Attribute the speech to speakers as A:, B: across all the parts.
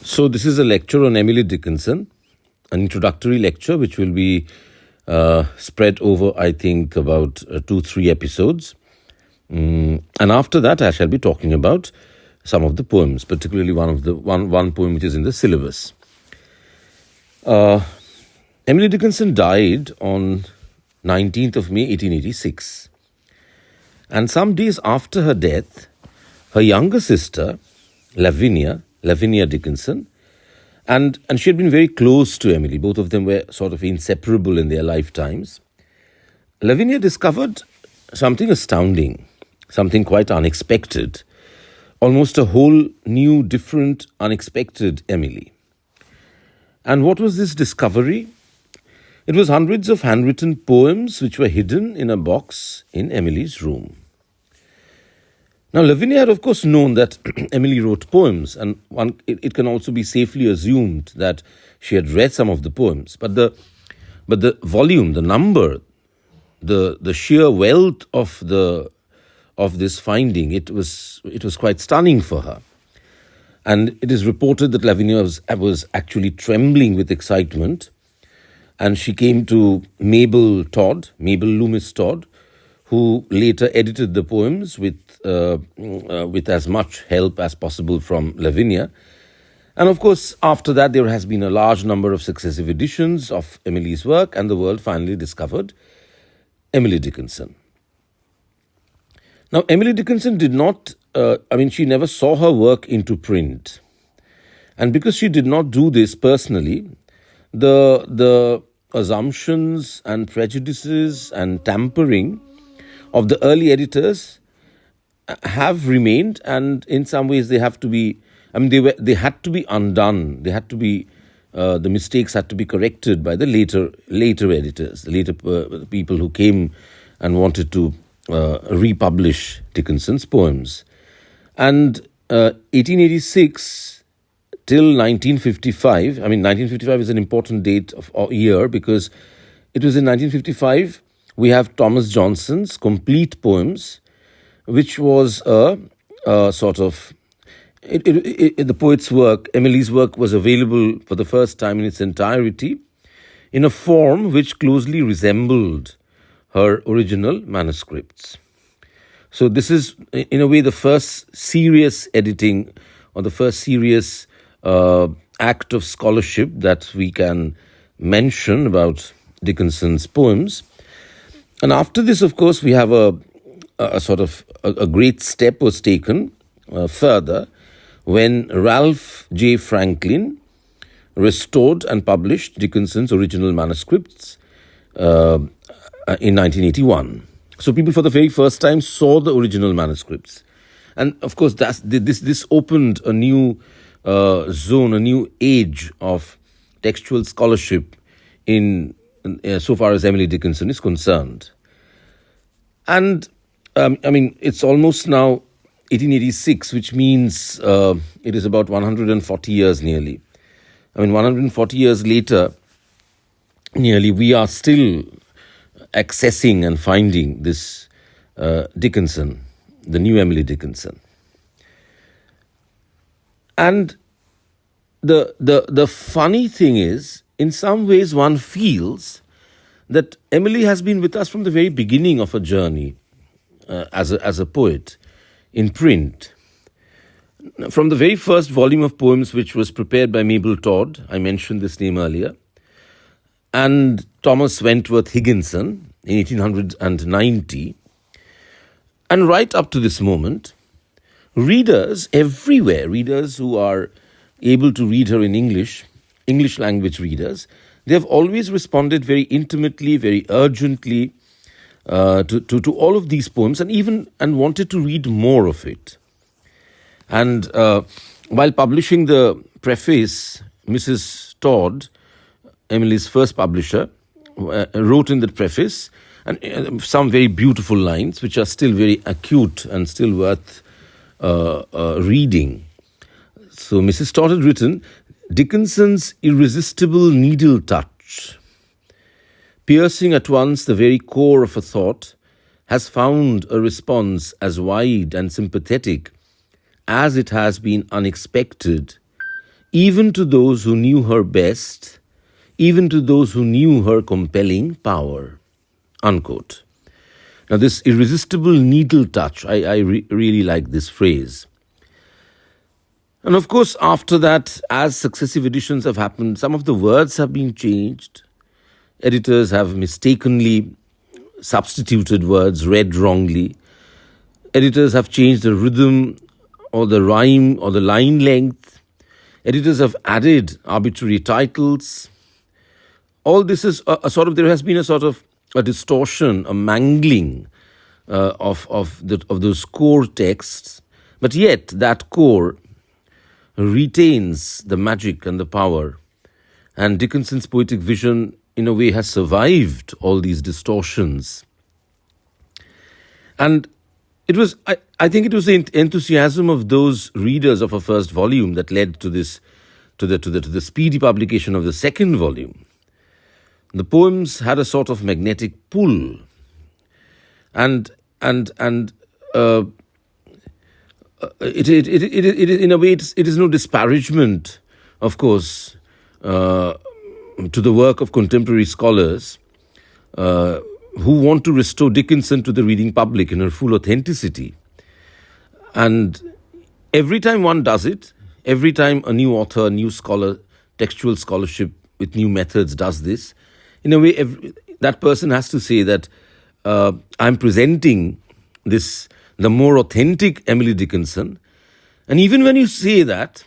A: So this is a lecture on Emily Dickinson, an introductory lecture which will be spread over, I think, about 2-3 episodes. And after that, I shall be talking about some of the poems, particularly one poem which is in the syllabus. Emily Dickinson died on 19th of May 1886. And some days after her death, her younger sister, Lavinia Dickinson, and she had been very close to Emily. Both of them were sort of inseparable in their lifetimes. Lavinia discovered something astounding, something quite unexpected, almost a whole new, different, unexpected Emily. And what was this discovery? It was hundreds of handwritten poems which were hidden in a box in Emily's room. Now, Lavinia had, of course, known that Emily wrote poems, and it can also be safely assumed that she had read some of the poems. But the volume, the number, the sheer wealth of this finding, it was quite stunning for her. And it is reported that Lavinia was actually trembling with excitement, and she came to Mabel Loomis Todd, who later edited the poems with as much help as possible from Lavinia. And of course, after that, there has been a large number of successive editions of Emily's work, and the world finally discovered Emily Dickinson. Now, Emily Dickinson did not, she never saw her work into print. And because she did not do this personally, the assumptions and prejudices and tampering of the early editors have remained, and in some ways they have to be. They had to be undone. They had to be. The mistakes had to be corrected by the later editors, the later people who came and wanted to republish Dickinson's poems. And 1886 till 1955. 1955 is an important date of year because it was in 1955. We have Thomas Johnson's complete poems, which was a sort of... the poet's work, Emily's work, was available for the first time in its entirety in a form which closely resembled her original manuscripts. So this is, in a way, the first serious editing or the first serious act of scholarship that we can mention about Dickinson's poems. And after this, of course, we have a great step was taken further when Ralph J. Franklin restored and published Dickinson's original manuscripts in 1981. So people for the very first time saw the original manuscripts. And of course, this opened a new zone, a new age of textual scholarship in so far as Emily Dickinson is concerned. And it's almost now 1886, which means it is about 140 years nearly. 140 years later, nearly, we are still accessing and finding this Dickinson, the new Emily Dickinson. And the funny thing is, in some ways one feels that Emily has been with us from the very beginning of her journey as a poet in print. From the very first volume of poems, which was prepared by Mabel Todd, I mentioned this name earlier, and Thomas Wentworth Higginson in 1890, and right up to this moment, readers everywhere, readers who are able to read her in English language readers, they have always responded very intimately, very urgently to all of these poems, and wanted to read more of it. And while publishing the preface, Mrs. Todd, Emily's first publisher, wrote in the preface and some very beautiful lines, which are still very acute and still worth reading. So Mrs. Todd had written, "Dickinson's irresistible needle touch, piercing at once the very core of a thought, has found a response as wide and sympathetic as it has been unexpected even to those who knew her best, even to those who knew her compelling power. Unquote. Now, this irresistible needle touch, I really like this phrase. And of course, after that, as successive editions have happened, some of the words have been changed. Editors have mistakenly substituted words, read wrongly. Editors have changed the rhythm or the rhyme or the line length. Editors have added arbitrary titles. All this is there has been a sort of a distortion, a mangling of those core texts. But yet that core retains the magic and the power. And Dickinson's poetic vision, in a way, has survived all these distortions. And it was, I think it was the enthusiasm of those readers of a first volume that led to this, to the speedy publication of the second volume. The poems had a sort of magnetic pull, and it in a way it is no disparagement, of course, to the work of contemporary scholars who want to restore Dickinson to the reading public in her full authenticity. And every time one does it, every time a new author, a new scholar, textual scholarship with new methods does this, in a way, that person has to say that I'm presenting the more authentic Emily Dickinson. And even when you say that,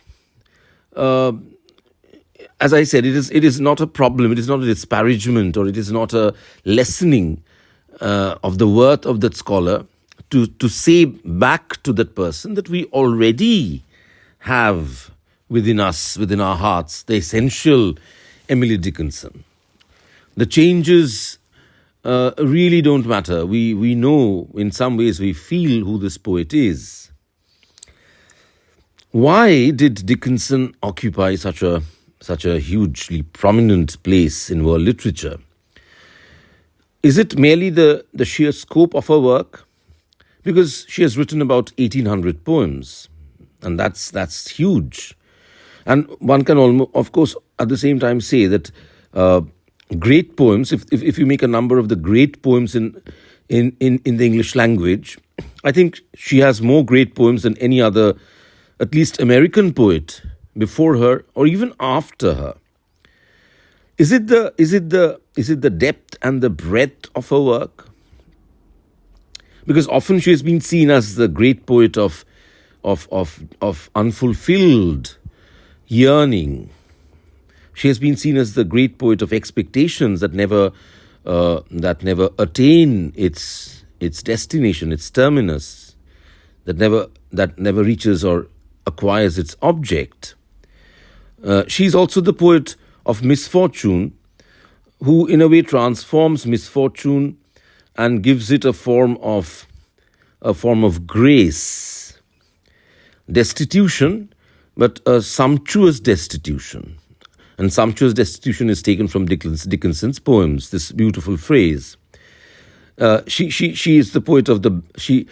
A: as I said, it is not a problem, it is not a disparagement, or it is not a lessening of the worth of that scholar to say back to that person that we already have within us, within our hearts, the essential Emily Dickinson. The changes really don't matter. We know, in some ways, we feel who this poet is. Why did Dickinson occupy such a hugely prominent place in world literature? Is it merely the sheer scope of her work? Because she has written about 1,800 poems, and that's huge. And one can almost, of course, at the same time say that great poems, if you make a number of the great poems in the English language, I think she has more great poems than any other, at least American poet before her or even after her. Is it the depth and the breadth of her work? Because often she has been seen as the great poet of unfulfilled yearning. She has been seen as the great poet of expectations that never attain its destination, its terminus, that never reaches or acquires its object. She's also the poet of misfortune, who in a way transforms misfortune and gives it a form of grace, destitution, but a sumptuous destitution. And sumptuous destitution is taken from Dickinson's poems, this beautiful phrase. She is the poet of she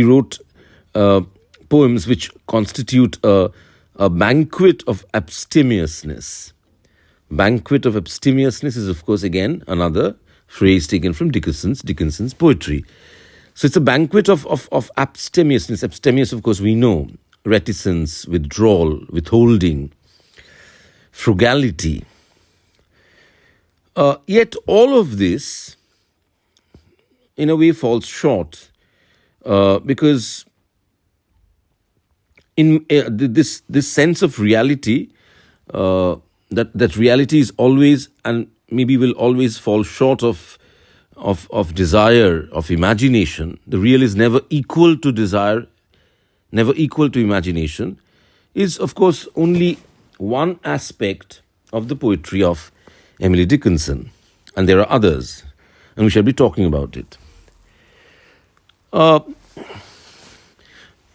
A: wrote poems which constitute a banquet of abstemiousness. Banquet of abstemiousness is, of course, again another phrase taken from Dickinson's poetry. So it's a banquet of abstemiousness. Abstemious, of course, we know. Reticence, withdrawal, withholding, frugality. Yet all of this, in a way, falls short because in this sense of reality, that reality is always and maybe will always fall short of desire, of imagination. The real is never equal to desire, never equal to imagination, is of course only one aspect of the poetry of Emily Dickinson. And there are others, and we shall be talking about it.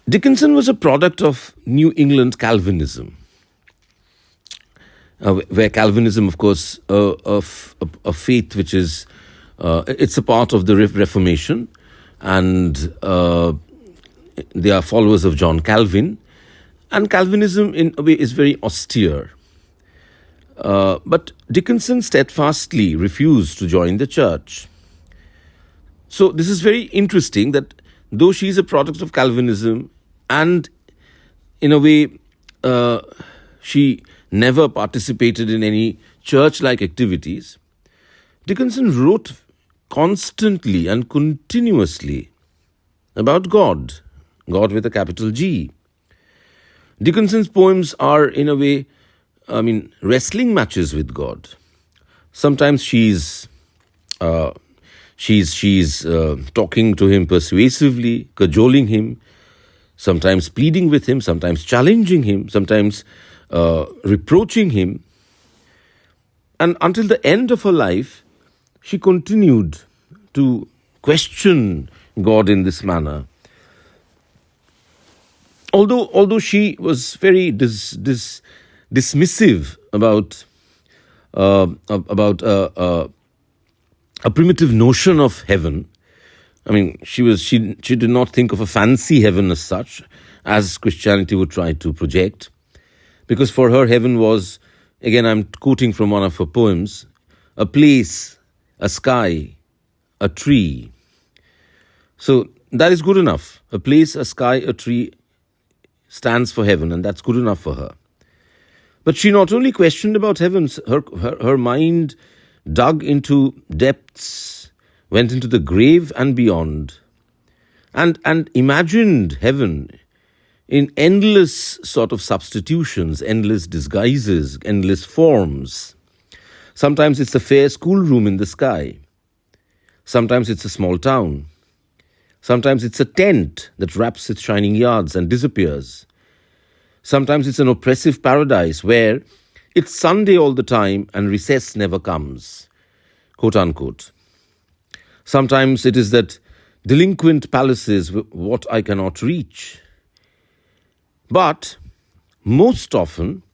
A: Dickinson was a product of New England Calvinism, where Calvinism, of course, a faith which is, it's a part of the Reformation, and they are followers of John Calvin, And Calvinism, in a way, is very austere. But Dickinson steadfastly refused to join the church. So this is very interesting that though she is a product of Calvinism and in a way she never participated in any church-like activities, Dickinson wrote constantly and continuously about God, God with a capital G. Dickinson's poems are in a way, wrestling matches with God. Sometimes she's talking to him persuasively, cajoling him, sometimes pleading with him, sometimes challenging him, sometimes reproaching him. And until the end of her life, she continued to question God in this manner. Although she was very dismissive about a primitive notion of heaven. She did not think of a fancy heaven as such, as Christianity would try to project, because for her heaven was, again I'm quoting from one of her poems, a place, a sky, a tree. So that is good enough. A place, a sky, a tree stands for heaven, and that's good enough for her. But she not only questioned about heavens, her mind dug into depths, went into the grave and beyond, and imagined heaven in endless sort of substitutions, endless disguises, endless forms. Sometimes it's a fair schoolroom in the sky. Sometimes it's a small town. Sometimes it's a tent that wraps its shining yards and disappears. Sometimes it's an oppressive paradise where it's Sunday all the time and recess never comes, quote unquote. Sometimes it is that delinquent palaces what I cannot reach. But most often,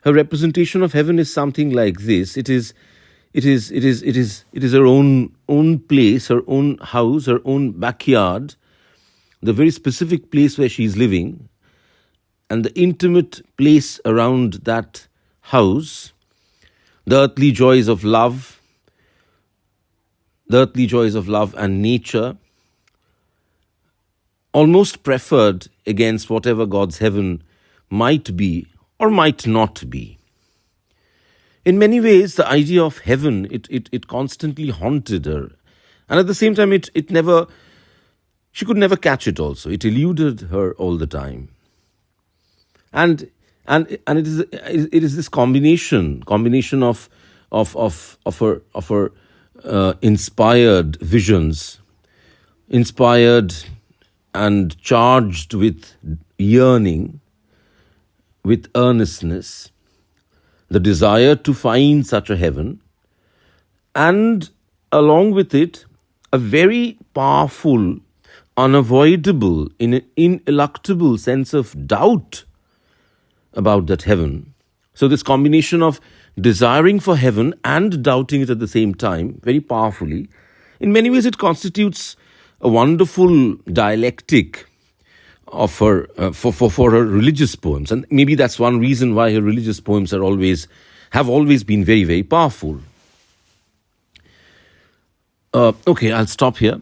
A: her representation of heaven is something like this. It is her own place, her own house, her own backyard, the very specific place where she is living, and the intimate place around that house, the earthly joys of love and nature, almost preferred against whatever God's heaven might be or might not be. In many ways, the idea of heaven, it constantly haunted her. And at the same time, she could never catch it also. It eluded her all the time. And it is this combination of her inspired visions, inspired and charged with yearning, with earnestness, the desire to find such a heaven, and along with it, a very powerful, unavoidable, ineluctable sense of doubt about that heaven. So this combination of desiring for heaven and doubting it at the same time, very powerfully, in many ways it constitutes a wonderful dialectic of her for her religious poems, and maybe that's one reason why her religious poems have always been very, very powerful. Okay, I'll stop here.